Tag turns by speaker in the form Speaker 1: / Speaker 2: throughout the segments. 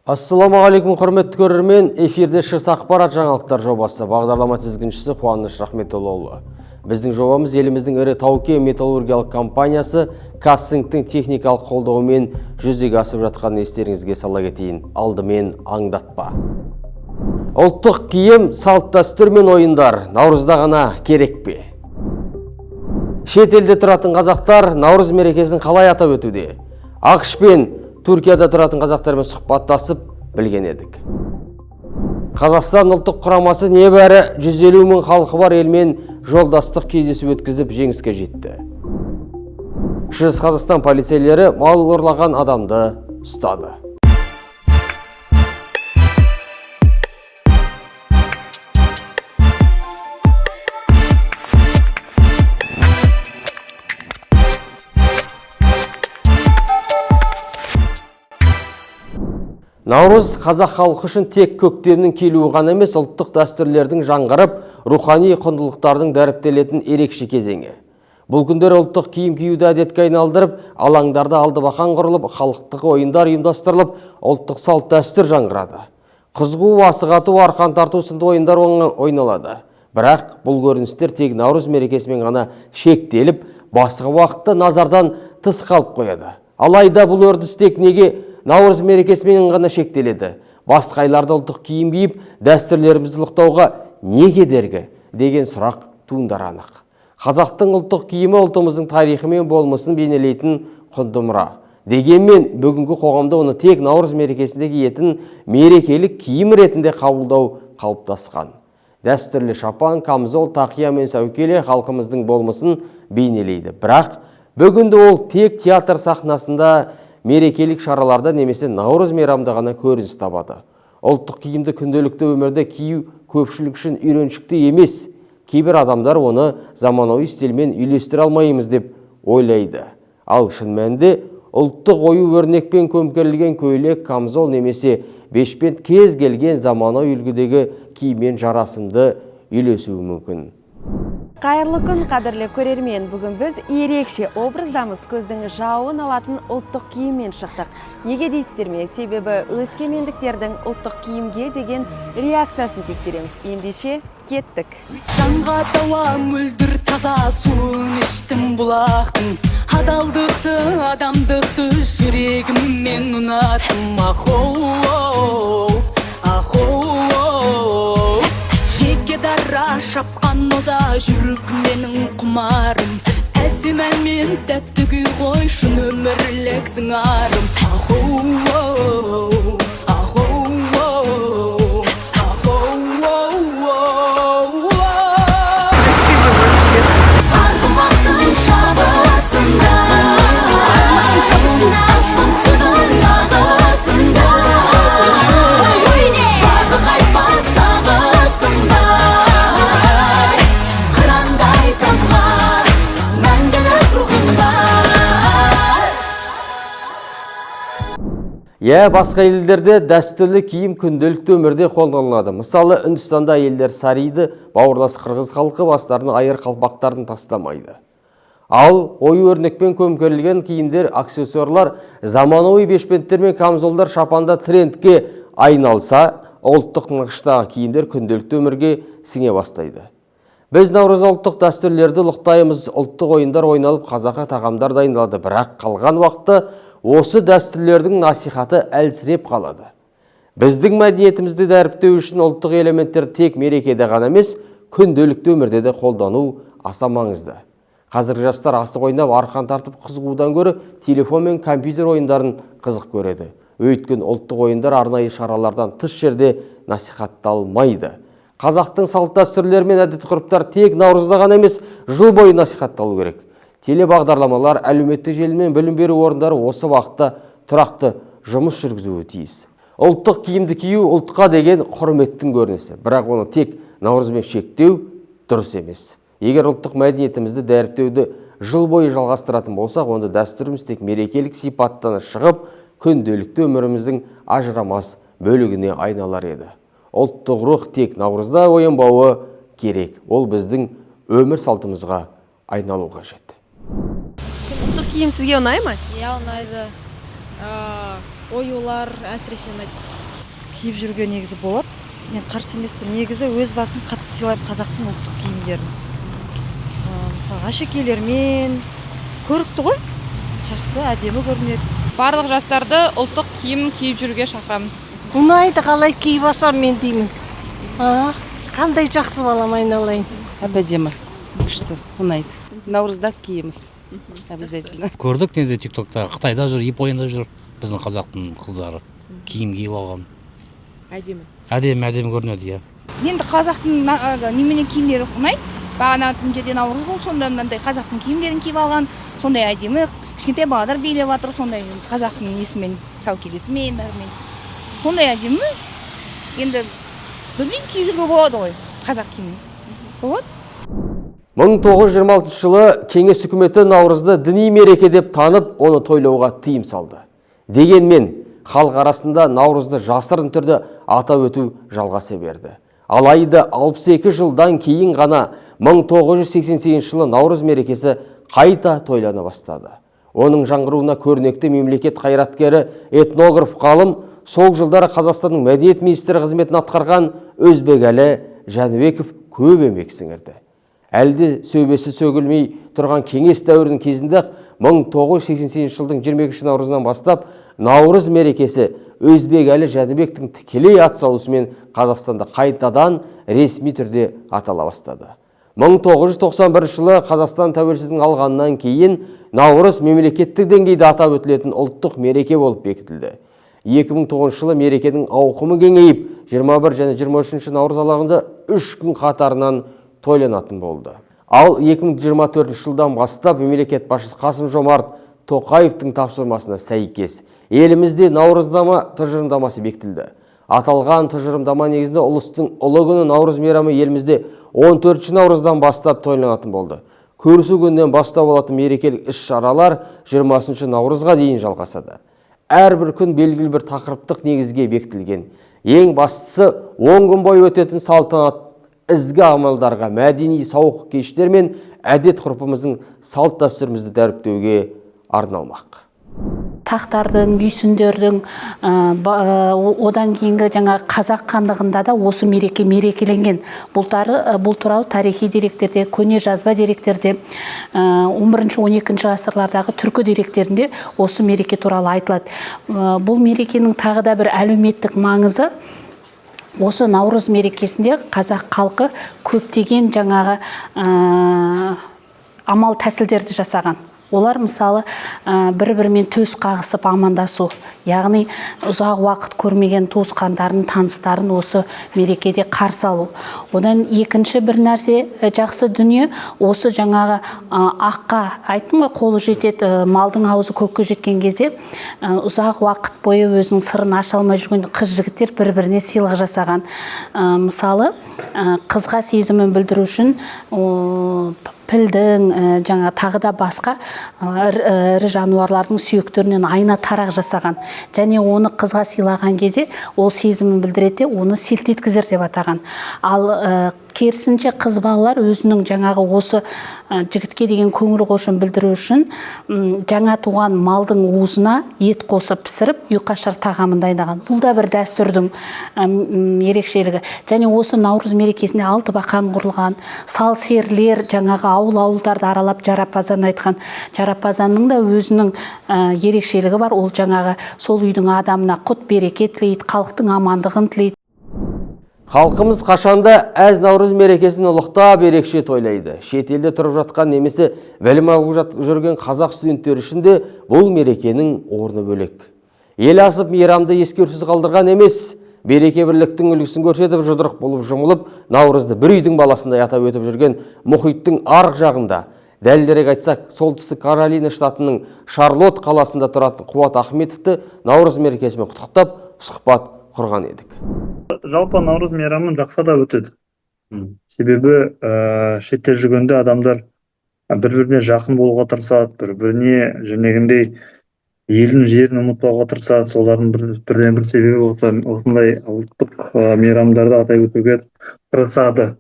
Speaker 1: Ассаламағалейкум, құрметті көрермен, эфирде шығыс ақпарат жаңалықтар жобасы, бағдарлама тізгіншісі Қуаныш Рахметоллаұлы. Біздің жобамыз еліміздің ірі тау-кен металлургиялық компаниясы Казцинктің техникалық қолдауымен жүзеге асып жатқанын естеріңізге сала кетейін. Алдымен аңдатпа. Ұлттық киім, салт дәстүр мен ойындар наурызда ғана керек пе? Шет елде тұратын қазақтар наурыз мерекесін қалай атап өтуде? ақш пен Түркияда тұратын қазақтармен сұхбаттасып білген едік. Қазақстан ұлттық құрамасы небәрі 150 мың халқы бар елмен жолдастық кездесу өткізіп жеңіске жетті. Шығыс Қазақстан полицейлері мал ұрлаған адамды ұстады. Наурыз қазақ халқы үшін тек көктемнің келуі ғана емес, ұлттық дәстүрлердің жаңғырып, рухани құндылықтардың дәріптелетін ерекше кезеңі. Бұл күндер ұлттық киім киюді әдетке айналдырып, алаңдарда алдыбақан құрылып, халықтық ойындар ұйымдастырылып, ұлттық салт дәстүр жаңғырады. Қызғу, асық ату, арқан тарту сынды ойындар ойналады. Бірақ бұл көріністер тек наурыз мерекесімен ғана шектеліп, басқа уақытта назардан тыс қалып қояды. Алайда бұл үрдіс тек неге наурыз мерекесімен ғана шектеледі? Басқа айларда ұлттық киім киіп, дәстүрлерімізді ұлықтауға не кедергі деген сұрақ туындары анық. Қазақтың ұлттық киімі ұлтымыздың тарихы мен болмысын бейнелейтін құнды мұра. Дегенмен бүгінгі қоғамда оны тек наурыз мерекесінде киетін мерекелік киім ретінде қабылдау қалыптасқан. Дәстүрлі шапан, камзол, тақия мен сәукеле халқымыздың болмысын бейнелейді. Бірақ бүгінде ол тек театр сахнасында, мерекелік шараларда немесе наурыз мейрамда ғана көрініс табады. Ұлттық киімді күнделікті өмірде кию көпшілік үшін үйреншікті емес. Кейбір адамдар оны заманауи стильмен үйлестіре алмаймыз деп ойлайды. Ал шын мәнінде ұлттық ою өрнекпен көмкерілген көйлек, камзол немесе бешпент кез келген заманауи үлгідегі киіммен жарасымды үйлесуі мүмкін.
Speaker 2: Қайырлы күн, қадірлі көрермен. Бүгін біз ерекше образдамыз, көздің жауын алатын ұлттық киіммен шықтық. Неге дейсіздер ме? Себебі өскемендіктердің ұлттық киімге деген реакциясын тексереміз. Ендеше кеттік.
Speaker 3: Жанға тауа мөлдір таза суын іштім бұлақтың. Адалдықты, адамдықты жүрегіммен ұнаттым. Ахоу, ахоу, жеке дара шапқан оза жүрік менің құмарым. Әсемән мен тәтті күй ғой шын өмірлік зыңарым. Ахоу, ахоу, ахоу, арғымақтың шабысында, астын судың ағысында, барды қайтпас ағысында, қырандай самғар, мәңгілік рухым бар.
Speaker 1: Басқа елдерде дәстүрлі киім күнделікті өмірде қолданылады. Мысалы, Үндістанда әйелдер сариді, бауырлас қырғыз халқы бастарына айыр қалпақтарын тастамайды. Ал ою өрнекпен көмкерілген киімдер, аксессуарлар, заманауи бешпенттер мен камзолдар шапанда трендке айналса, ұлттық нақыштағы киімдер күнделікті өмірге сіңе бастайды. Біз наурызда ұлттық дәстүрлерді ұлықтаймыз, ұлттық ойындар ойналып, қазақы тағамдар дайындалады. Бірақ қалған уақытта осы дәстүрлердің насихаты әлсіреп қалады. Біздің мәдениетімізді дәріптеу үшін ұлттық элементтер тек мерекеде ғана емес, күнделікті өмірде де қолдану аса маңызды. Қазіргі жастар асық ойнап, арқан тартып қызығудан гөрі телефон мен компьютер ойындарын қызық көреді. Өйткені ұлттық ойындар арнайы шаралардан тыс жерде насихатталмайды. Қазақтың салт дәстүрлері мен әдет-ғұрыптар тек наурызда ғана емес, жыл бойы насихатталу керек. Телебағдарламалар, әлеуметтік желі мен білім беру орындары осы уақытта тұрақты жұмыс жүргізуі тиіс. Ұлттық киімді кию ұлтқа деген құрметтің көрінісі, бірақ оны тек наурызбен шектеу дұрыс емес. Егер ұлттық мәдениетімізді дәріптеуді жыл бойы жалғастыратын болсақ, онда дәстүріміз тек мерекелік сипаттан шығып, күнделікті өміріміздің ажырамас бөлігіне айналар еді. Ұлттық рух тек наурызда оянбауы керек. Ол біздің өмір салтымызға айналу қажет.
Speaker 2: Ұлттық киім сізге ұнай ма?
Speaker 4: Иә, ұнайды. оюлар әсіресе ұнайды.
Speaker 5: Киіп жүрген негізі болады. Мен қарсы емеспін. Негізі өз басым қатты сыйлаймын қазақтың ұлттық киімдерін. Мысалы әшекейлермен көрікті ғой. Жақсы, әдемі көрінеді.
Speaker 4: Барлық жастарды ұлттық киім киіп жүруге шақырамын.
Speaker 6: Ұнайды, қалай киіп алсам мен деймін. Қандай жақсы балам айналайын.
Speaker 7: Әдемі, күшті, ұнайды. Наурызда киеміз. Обязательно.
Speaker 8: Көрдік неде тиктокта, Қытайда жүр, Японияда жүр біздің қазақтың қыздары. Киім киіп алған.
Speaker 4: Әдемі.
Speaker 8: Әдемі көрінеді, иә.
Speaker 9: Енді қазақтың неменен киімдері ұнайды. Бағана жерде наурыз болды, сонда мынандай қазақтың киімдерін киіп алған, сондай әдемі, кішкентай баладар билеп жатыр, сондай қазақтың несімен, саукелесімен, бәрімен. Сондай әдемі. Енді білмеймін, киіп жүрге болады ғой, қазақ киімін. Болады.
Speaker 1: 1926 жылы Кеңес үкіметі наурызды діни мереке деп танып, оны тойлауға тыйым салды. Дегенмен, халық арасында наурызды жасырын түрде атап өту жалғаса берді. Алайда 62 жылдан кейін ғана 1988 жылы наурыз мерекесі қайта тойлана бастады. Оның жаңғыруына көрнекті мемлекет қайраткері, этнограф ғалым, сол жылдары Қазақстанның мәдениет министрі қызметін атқарған Өзбекәлі Жәнібеков көп еңбек сіңірді. Әлде сөйбесі сөгілмей тұрған кеңес дәуірінің кезінде 1988 жылдың 22 наурызынан бастап наурыз мерекесі Өзбекәлі Жәнібектің тікелей атсалысымен Қазақстанда қайтадан ресми түрде атала бастады. 1991 жылы Қазақстан тәуелсіздігін алғаннан кейін наурыз мемлекеттік деңгейде атап өтілетін ұлттық мереке болып бекітілді. 2009 жылы мерекенің ауқымы кеңейіп, 21 және 23 наурыз алаңында 3 күн қатарынан тойланатын болды. Ал 2024 жылдан бастап мемлекет басшысы Қасым-Жомарт Тоқаевтың тапсырмасына сәйкес елімізде наурыздама тұжырымдамасы бекітілді. Аталған тұжырымдама негізінде ұлыстың ұлы күні наурыз мейрамы елімізде 14 наурыздан бастап тойланатын болды. Көрісу күнінен бастап алатын мерекелік іс-шаралар 20 наурызға дейін жалғасады. Әрбір күн белгілі бір тақырыптық негізге бекітілген. Ең бастысы 10 күн бойы өтетін салтанат ізгі амалдарға, мәдени сауық кештер мен әдет ғұрпымыздың салт дәстүрімізді дәріптеуге арналмақ.
Speaker 10: Тақтардың, үйсіндердің, одан кейінгі жаңа қазақ хандығында да осы мереке мерекеленген. Бұл туралы тарихи деректерде, көне жазба деректерде, 11-12 ғасырлардағы түркі деректерінде осы мереке туралы айтылады. Бұл мерекенің тағы да бір әлеуметтік маңызы осы наурыз мерекесінде қазақ халқы көптеген жаңағы амал тәсілдерді жасаған. Олар мысалы бір-бірімен төс қағысып амандасу, яғни ұзақ уақыт көрмеген туысқандарын, таныстарын осы мерекеде қарсы алу. Одан екінші бір нәрсе жақсы дүние, осы жаңағы аққа, айттым ғой, қолы жетеді, малдың аузы көкке жеткен кезде ұзақ уақыт бойы өзінің сырын аша алмай жүрген қыз-жігіттер бір-біріне сыйлық жасаған. Мысалы, қызға сезімін білдіру үшін пілдің, жаңа тағы да басқа ірі жануарлардың сүйектерінен айна тарақ жасаған. Және оны қызға сыйлаған кезде ол сезімін білдіреді, оны селт еткізер деп атаған. Ал керісінше қыз балалар өзінің жаңағы осы жігітке деген көңіл қошын білдіру үшін жаңа туған малдың уызына ет қосып пісіріп, үйқашар тағамын дайындаған. Бұл да бір дәстүрдің ерекшелігі. Және осы наурыз мерекесінде алтыбақан құрылған, сал серілер жаңағы ауыл-ауылдарды аралап жарапазан айтқан. Жарапазанның да өзінің ерекшелігі бар. Ол жаңағы сол үйдің адамына құт береке тілейді, халықтың амандығын тілейді.
Speaker 1: Халқымыз қашанда әз наурыз мерекесін ұлықтап ерекше тойлайды. Шетелде тұрып жатқан немесе білім алып жүрген қазақ студенттері үшін де бұл мерекенің орны бөлек. Ел асып мейрамды ескерусіз қалдырған емес, береке бірліктің үлгісін көрсетіп жұдырық болып жұмылып, наурызды бір үйдің баласындай атап өтіп жүрген мұхиттың арғы жағында, дәлірек айтсақ, солтүстік Каролина штатының Шарлотт қаласында тұратын Қуат Ахметовті наурыз мерекесімен құттықтап сұхбат құрған едік.
Speaker 11: Жалпы наурыз мейрамын жақсада өтеді. Себебі шетте жүргенде адамдар бір-біріне жақын болуға тырысады, бір-біріне женегіндей елдің жерін ұмытпауға тырысады. Солардың бірден бір себебі осындай ұлттық мейрамдарды атап өтуге тырысады.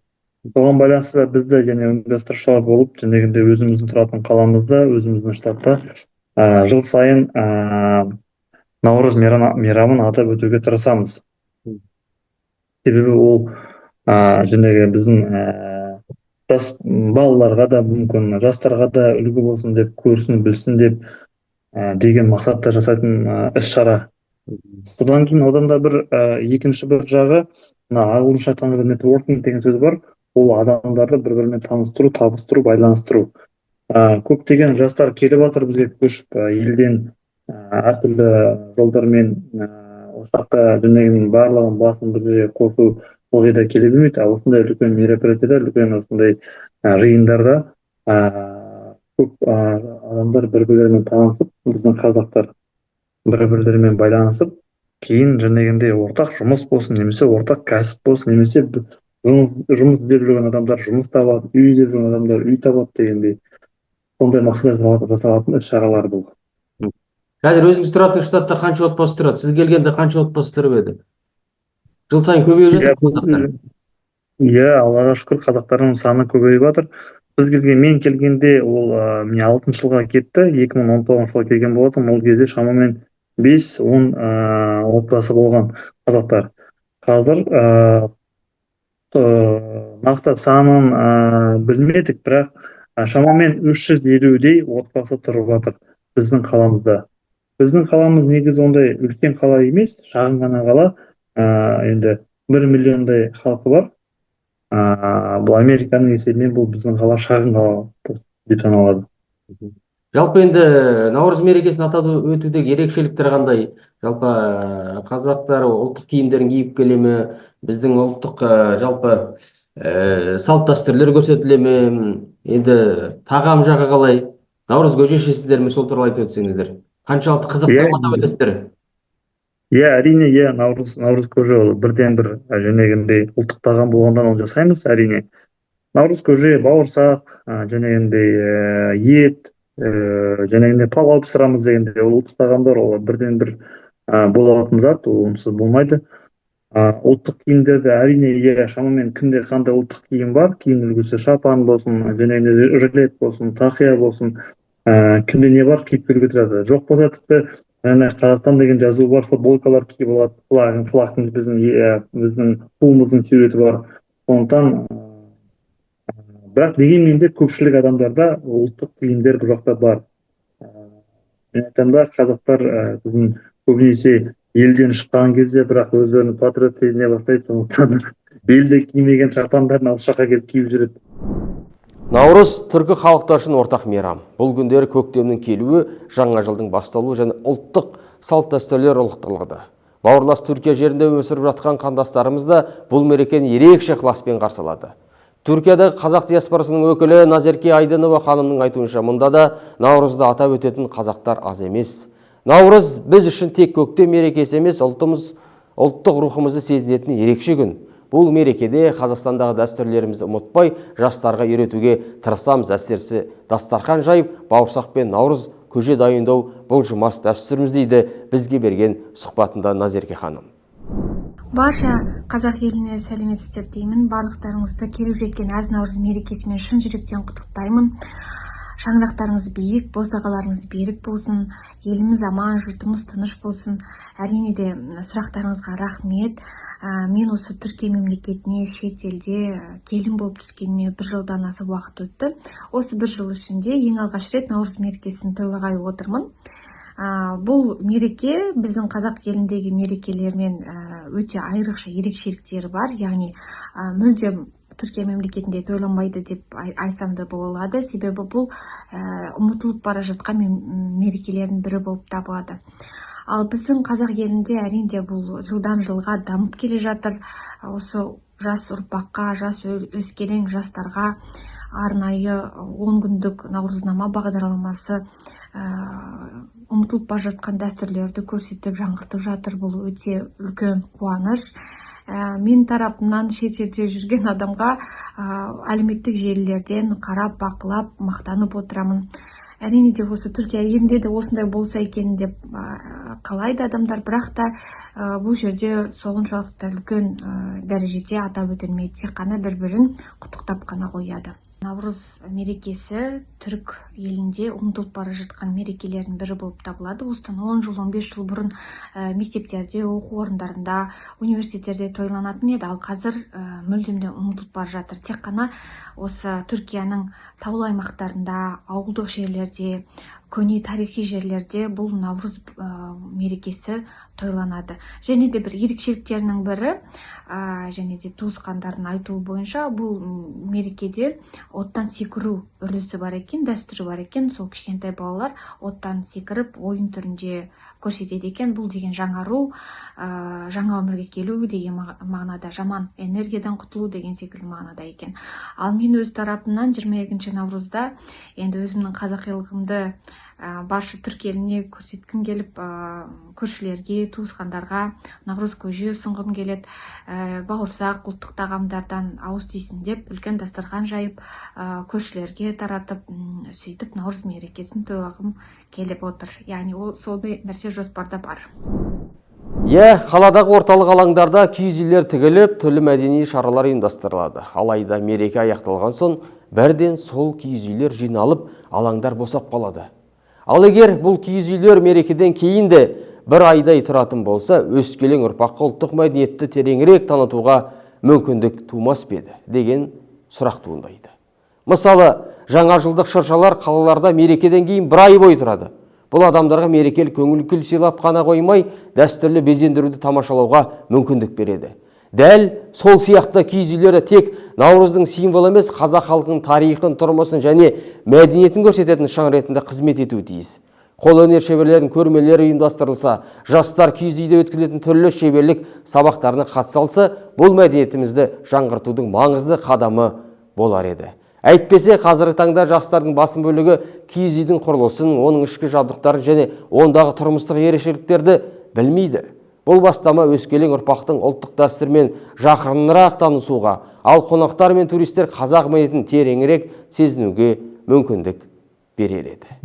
Speaker 11: Соған байланысты бізді және ұйымдастырушылар болып, женегінде өзіміздің тұратын қаламызда, өзіміздің штатта жыл сайын Наурыз мейрамын атап өтуге тырысамыз. Себебі ол жаңағы біздің жас балаларға да мүмкін, жастарға да үлгі болсын деп, көрсін, білсін деп деген мақсатта жасайтын іс-шара. Содан кейін одан да бір екінші бір жағы, мына ағылшынша айтқанда нетворкинг деген сөз бар. Ол адамдарды бір-бірімен таныстыру, табыстыру, байланыстыру. Көптеген жастар келіп жатыр бізге көшіп, елден әртүрлі жолдармен осы жаққа дүниенің барлығын басын бір жерге қосу ылғи да келе бермейді. Осындай үлкен мероприятияда, үлкен осындай жиындарда көп адамдар бір-бірлерімен танысып, біздің қазақтар бір-бірлерімен байланысып, кейін жаңағындай ортақ жұмыс болсын, немесе ортақ кәсіп болсын, немесе жұмыс іздеп жүрген адамдар жұмыс табады, үй іздеп жүрген адамдар үй табады дегендей сондай мақсатта жасалатын іс-шаралар бұл.
Speaker 1: Қазір өзіңіз тұратын штатта қанша отбасы тұрады? Сіз келгенде қанша отбасы тұрып еді? Жыл сайын көбейіп жатыр қазақтар.
Speaker 11: Иә, Аллаға шүкір, қазақтардың саны көбейіп жатыр. Мен келгенде ол 6 жылға кетті, 2019 жылға келген болатын. Ол кезде шамамен 5-10 отбасы болған қазақтар. Қазір нақты санын білмедік, бірақ шамамен 350-дей отбасы тұрып жатыр біздің қаламызда. Біздің қаламыз негізі ондай үлкен қала емес, шағын ғана қала. Енді 1 миллиондай халқы бар. Бұл Американың есебінен бұл біздің қала шағын қала деп саналады.
Speaker 1: Жалпы енді Наурыз мерекесін атап өтудегі ерекшеліктер қандай? Жалпы қазақтар ұлттық киімдерін киіп келе ме? Біздің ұлттық жалпы салт дәстүрлер көрсетіле ме? Енді тағам жағы қалай? Наурыз көже ішесіздер ме? Сол туралы айтып өтсеңіздер. Қаншалықты қызықты атап өтесіздер?
Speaker 11: Әрине, Наурыз көже ол бірден-бір жаңағындай ұлттық тағам болғандан ол жасаймыз, әрине. Наурыз көже, бауырсақ, жаңағындай ет, жаңағындай палау пісірамыз дегенде, ол ұлттық тағамдар, ол бірден-бір болатын зат, онсыз болмайды. Ұлттық киімдерді әрине, шамамен кімде қандай ұлттық киім бар, киім үлгісі шапан болсын, жаңағындай жилет болсын, тақия болсын, кімде не бар киіп келуге тырысады. Жоқ болса тіпті Қазақстан деген жазу бар, футболкалар киіп алады, флагтың біздің туымыздың суреті бар. Сондықтан бірақ дегенмен де көпшілік адамдарда ұлттық киімдер бұл жақта бар. Мен айтамын, қазақтар біздің көбінесе елден шыққан кезде бірақ өздерін патриот сезіне бастайды, сондықтан елде кимеген шапандарын алыс жаққа келіп киіп жүреді.
Speaker 1: Наурыз түркі халықтар үшін ортақ мейрам. Бұл күндері көктемнің келуі, жаңа жылдың басталуы және ұлттық салт дәстүрлер ұлықталады. Бауырлас Түркия жерінде өмір сүріп жатқан қандастарымыз да бұл мерекені ерекше ықыласпен қарсы алады. Түркиядағы қазақ диаспорасының өкілі Назерке Айдынова ханымның айтуынша, мұнда да Наурызды атап өтетін қазақтар аз емес. Наурыз біз үшін тек көктем мерекесі емес, ұлттық рухымызды сезінетін ерекше күн. Бұл мерекеде Қазақстандағы дәстүрлерімізді ұмытпай, жастарға үйретуге тырысамыз. Әсіресе дастархан жайып, бауырсақ пен Наурыз көже дайындау бұлжымас дәстүріміз дейді бізге берген сұхбатында Назерке ханым.
Speaker 12: Барша қазақ еліне сәлеметсіздер деймін. Барлықтарыңызды келіп жеткен әз Наурыз мерекесімен шын жүректен құттықтаймын. Шаңырақтарыңыз биік, босағаларыңыз берік болсын, еліміз аман, жұртымыз тыныш болсын. Әрине де сұрақтарыңызға рахмет. Мен осы Түркия мемлекетіне шет елде келін болып түскеніме 1 жылдан аса уақыт өтті. Осы 1 жыл ішінде ең алғаш рет Наурыз мерекесін тойлағалы отырмын. Бұл мереке біздің қазақ еліндегі мерекелермен өте айрықша ерекшеліктері бар. Яғни мүлдем Түркия мемлекетінде тойланбайды деп айтсам да болады. Себебі бұл ұмытылып бара жатқан мерекелердің бірі болып табылады. Ал біздің қазақ елінде әрине бұл жылдан жылға дамып келе жатыр. Осы жас ұрпаққа, жас өскелең жастарға арнайы 10 күндік наурызнама бағдарламасы ұмытылып бара жатқан дәстүрлерді көрсетіп, жаңғыртып жатыр. Бұл өте үлкен қуаныш. Мен тарапымнан шет елде жүрген адамға әлеуметтік желілерден қарап, бақылап, мақтанып отырамын. Әрине де осы Түркия елінде де осындай болса екен деп қалайды адамдар, бірақ та бұл жерде соншалықты үлкен дәрежеде атап өтілмейді, тек қана бір-бірін құттықтап қана қояды. Наурыз мерекесі түрік елінде ұмытылып бара жатқан мерекелердің бірі болып табылады. Осыдан 10 жыл, 15 жыл бұрын мектептерде, оқу орындарында, университеттерде тойланатын еді, ал қазір мүлдемден ұмытылып бара жатыр. Тек қана осы Түркияның таулы аймақтарында, ауылдық жерлерде, көне тарихи жерлерде бұл наурыз мерекесі тойланады. Және де бір ерекшеліктерінің бірі, және де туысқандардың айтуы бойынша, бұл мерекеде оттан секіру үрдісі бар екен, дәстүрі бар екен. Сол кішкентай балалар оттан секіріп ойын түрінде көрсетеді екен. Бұл деген жаңару, жаңа өмірге келу деген мағынада, жаман энергиядан құтылу деген секілді мағынада екен. Ал мен өз тарапымнан 22 наурызда енді өзімнің қазақилығымды барша түрік еліне көрсеткім келіп, көршілерге, туысқандарға наурыз көже ұсынғым келеді. Бауырсақ, ұлттық тағамдардан ауыз түйсін деп үлкен дастархан жайып, көршілерге таратып, сөйтіп наурыз мерекесін тойлағым келіп отыр. Яғни ол сондай нәрсе жоспарда бар.
Speaker 1: Қаладағы орталық алаңдарда киіз үйлер тігіліп, түрлі мәдени шаралар ұйымдастырылады. Алайда мереке аяқталған соң бірден сол киіз үйлер жиналып, алаңдар босап қалады. Ал егер бұл киіз үйлер мерекеден кейін де бір айдай тұратын болса, өскелең ұрпаққа ұлттық мәдениетті тереңірек танытуға мүмкіндік тумас па еді деген сұрақ туындайды. Мысалы, жаңа жылдық шыршалар қалаларда мерекеден кейін бір ай бойы тұрады. Бұл адамдарға мерекелік көңіл-күй сыйлап қана қоймай, дәстүрлі безендіруді тамашалауға мүмкіндік береді. Дәл сол сияқты киіз үйлері тек наурыздың символы емес, қазақ халқының тарихын, тұрмысын және мәдениетін көрсететін шаң ретінде қызмет етуі тиіс. Қолөнер шеберлерінің көрмелері ұйымдастырылса, жастар киіз үйде өткізілетін түрлі шеберлік сабақтарына қатыса алса, бұл мәдениетімізді жаңғыртудың маңызды қадамы болар еді. Әйтпесе, қазіргі таңда жастардың басым бөлігі киіз үйдің құрылысын, оның ішкі жабдықтарын және ондағы тұрмыстық ерекшеліктерді білмейді. Бұл бастама өскелең ұрпақтың ұлттық дәстүрмен жақынырақ танысуға, ал қонақтар мен туристер қазақ мәдениетін тереңірек сезінуге мүмкіндік берер еді.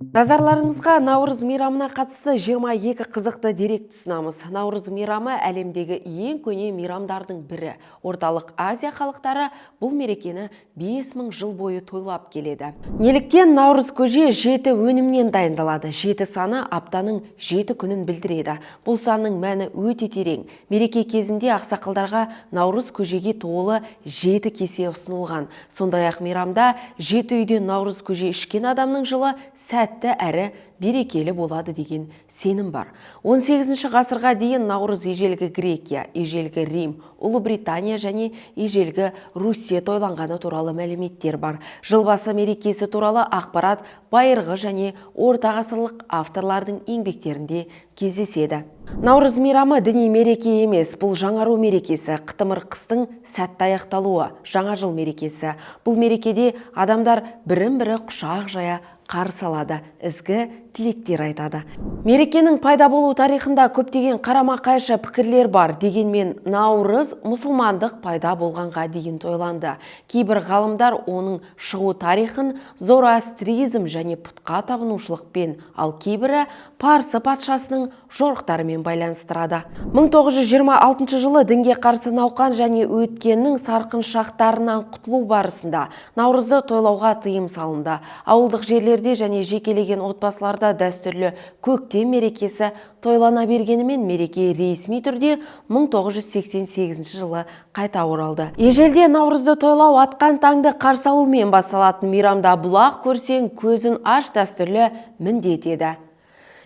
Speaker 2: Назарларыңызға наурыз мейрамына қатысты 22 қызықты дерек ұсынамыз. Наурыз мейрамы әлемдегі ең көне мейрамдардың бірі. Орталық Азия халықтары бұл мерекені 5000 жыл бойы тойлап келеді. Неліктен наурыз көже 7 өнімнен дайындалады. 7 саны аптаның 7 күнін білдіреді. Бұл санның мәні өте терең. Мереке кезінде ақсақалдарға наурыз көжеге толы 7 кесе ұсынылған. Сондай-ақ мейрамда 7 үйден наурыз көже ішкен адамның жылы сәтті әрі берекелі болады деген сенім бар. 18 ғасырға дейін наурыз ежелгі Грекия, ежелгі Рим, Ұлыбритания және ежелгі Русия тойланғаны туралы мәліметтер бар. Жылбасы мерекесі туралы ақпарат байырғы және орта ғасырлық авторлардың еңбектерінде кездеседі. Наурыз мейрамы діни мереке емес, бұл жаңару мерекесі, қытымыр қыстың сәтті аяқталуы, жаңа жыл мерекесі. Бұл мерекеде адамдар бірін-бірі құшақ жая қарсы алады, ізгі тілектер айтады. Мерекенің пайда болу тарихында көптеген қарама-қайшы пікірлер бар. Дегенмен наурыз мұсылмандық пайда болғанға дейін тойланды. Кейбір ғалымдар оның шығу тарихын зороастризм және пұтқа табынушылықпен, ал кейбірі Парсы патшасының жорықтарымен байланыстырады. 1926 жылы дінге қарсы науқан және өткеннің сарқын шақтарынан құтылу барысында наурызды тойлауға тыйым салынды. Ауылдық жерлерде және жекелеген отбасыларда дәстүрлі көктем мерекесі тойлана бергенімен мереке ресми түрде 1988 жылы қайта оралды. Ежелде наурызды тойлау атқан таңды қарсы алумен басталатын мейрамда бұлақ көрсең көзін аш дәстүрлі міндет еді.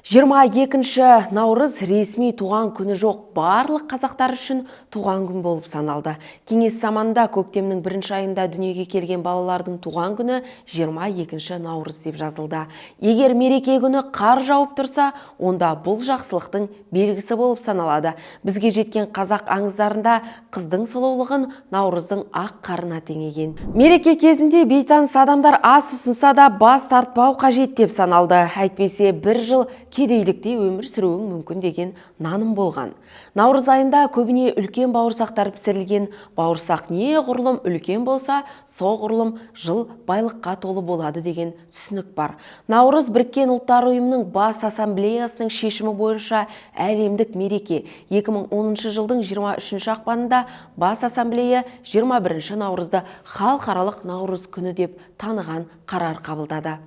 Speaker 2: 22 наурыз ресми туған күні жоқ, барлық қазақтар үшін туған күн болып саналды. Кеңес заманында көктемнің 1 айында дүниеге келген балалардың туған күні 22 наурыз деп жазылды. Егер мереке күні қар жауып тұрса, онда бұл жақсылықтың белгісі болып саналады. Бізге жеткен қазақ аңыздарында қыздың сұлулығын наурыздың ақ қарына теңеген. Мереке кезінде бейтаныс адамдар ас ұсынса да бас тартпау қажет деп саналды. Әйтпесе бір жыл кедейлікте өмір сүруің мүмкін деген наным болған. Наурыз айында көбіне үлкен бауырсақтар пісірілген. Бауырсақ не ғұрлым үлкен болса, со ғұрлым жыл байлыққа толы болады деген түсінік бар. Наурыз Біріккен ұлттар ұйымының бас ассамблеясының шешімі бойынша әлемдік мереке. 2010 жылдың 23 ақпанында бас ассамблея 21 наурызды халықаралық наурыз күні деп таныған қарар қабылдады.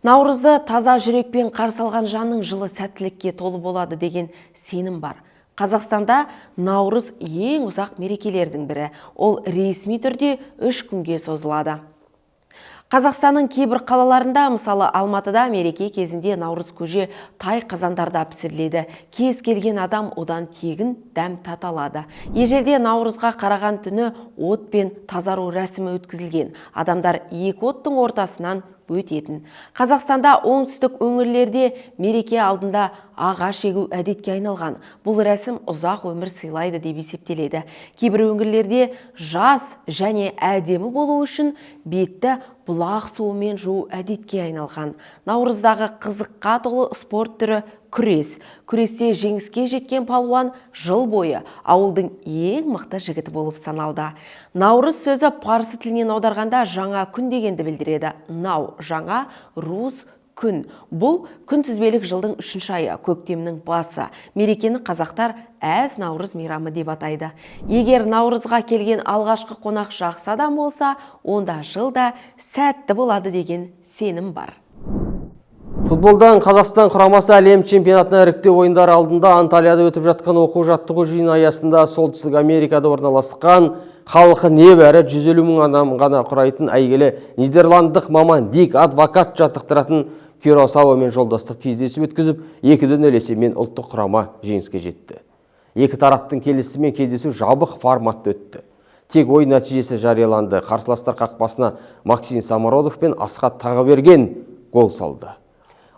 Speaker 2: Наурызды таза жүрекпен қарсы алған жанның жылы сәттілікке толы болады деген сенім бар. Қазақстанда наурыз ең ұзақ мерекелердің бірі. Ол ресми түрде 3 күнге созылады. Қазақстанның кейбір қалаларында, мысалы Алматыда мереке кезінде наурыз көже тай қазандарда пісіріледі. Кез келген адам одан тегін дәм тата алады. Ежелде наурызға қараған түні от пен тазару рәсімі өткізілген. Адамдар екі оттың ортасынан өтетін. Қазақстанда оңтүстік өңірлерде мереке алдында ағаш егу әдетке айналған. Бұл рәсім ұзақ өмір сыйлайды деп есептеледі. Кейбір өңірлерде жас және әдемі болу үшін бетті бұлақ суымен жуу әдетке айналған. Наурыздағы қызыққа толы спорт түрі күрес. Күресте жеңіске жеткен палуан жыл бойы ауылдың ең мықты жігіті болып саналды. Наурыз сөзі парсы тілінен аударғанда жаңа күн дегенді білдіреді. Нау жаңа, руз күн. Бұл күнтізбелік жылдың 3-ші айы, көктемнің басы. Мерекені қазақтар әз наурыз мейрамы деп атайды. Егер наурызға келген алғашқы қонақ жақсы адам болса, онда жылда сәтті болады деген сенім бар.
Speaker 1: Футболдан Қазақстан құрамасы әлем чемпионатына іріктеу ойындары алдында Анталияда өтіп жатқан оқу-жаттығу жиын аясында Солтүстік Америкада орналасқан халқы небәрі 150 мың адам ғана құрайтын әйгілі нидерландық маман Дик Адвокат жаттықтыратын Кюрасауамен жолдастық кездесу өткізіп, 2-0 есебімен ұлттық құрама жеңіске жетті. Екі тараптың келісімімен кездесу жабық форматта өтті. Тек ойын нәтижесі жарияланды. Қарсыластар қақпасына Максим Самародов пен Асхат Тағыберген гол салды.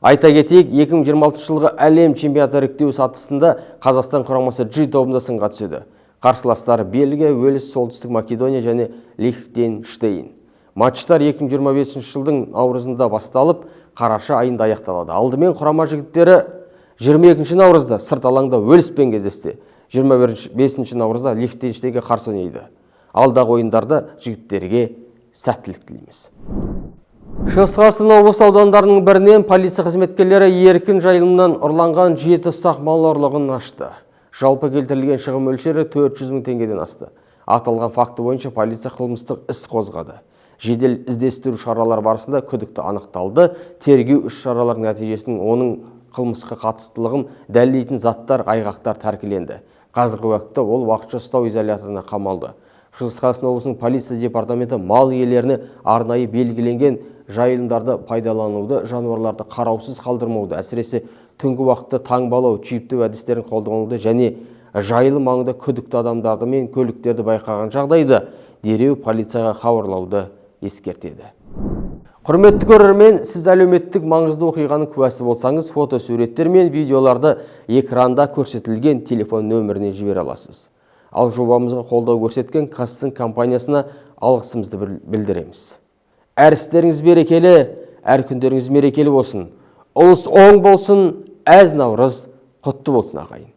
Speaker 1: Айта кетейік, 2026 жылғы әлем чемпионаты іріктеу сатысында Қазақстан құрамасы G тобында сынға түседі. Қарсыластары Бельгия, Уэльс, Солтүстік Македония және Лихтенштейн. Матчтар 2025 жылдың наурызында басталып, қараша айында аяқталады. Алдымен құрама жігіттері 22 наурызда сырт алаңда Уэльспен кездесті. 25 наурызда Лихтенштейнге қарсы ойнайды. Алдағы ойындарда жігіттерге сәттілік тілейміз. Шығыс Қазақстан облысы аудандарының бірінен полиция қызметкерлері еркін жайылымнан ұрланған 7 ұсақ мал ұрлығын ашты. Жалпы келтірілген шығын мөлшері 400 мың теңгеден асты. Аталған факті бойынша полиция қылмыстық іс қозғады. Жедел іздестіру шаралар барысында күдікті анықталды. Тергеу іс шаралардың нәтижесінің оның қылмысқа қатыстылығын дәлелдейтін заттар, айғақтар тәркіленді. Қазіргі уақытта ол уақытша ұстау изоляторына қамалды. Шығыс Қазақстан облысының полиция департаменті мал иелеріне арнайы белгіленген жайылымдарды пайдалануды, жануарларды қараусыз қалдырмауды, әсіресе түнгі уақытта таңбалау, чиптеу әдістерін қолдануды және жайылым маңында күдікті адамдарды мен көліктерді байқаған жағдайда дереу полицияға хабарлауды ескертеді. Құрметті көрермен, сіз әлеуметтік маңызды оқиғаның куәсі болсаңыз, фотосуреттер мен видеоларды экранда көрсетілген телефон нөміріне жібере аласыз. Ал жобамызға қолдау көрсеткен Казцинк компаниясына алғысымызды білдіреміз. Әр істеріңіз берекелі, әр күндеріңіз мерекелі болсын. Ұлыс оң болсын, әз наурыз құтты болсын ағайын.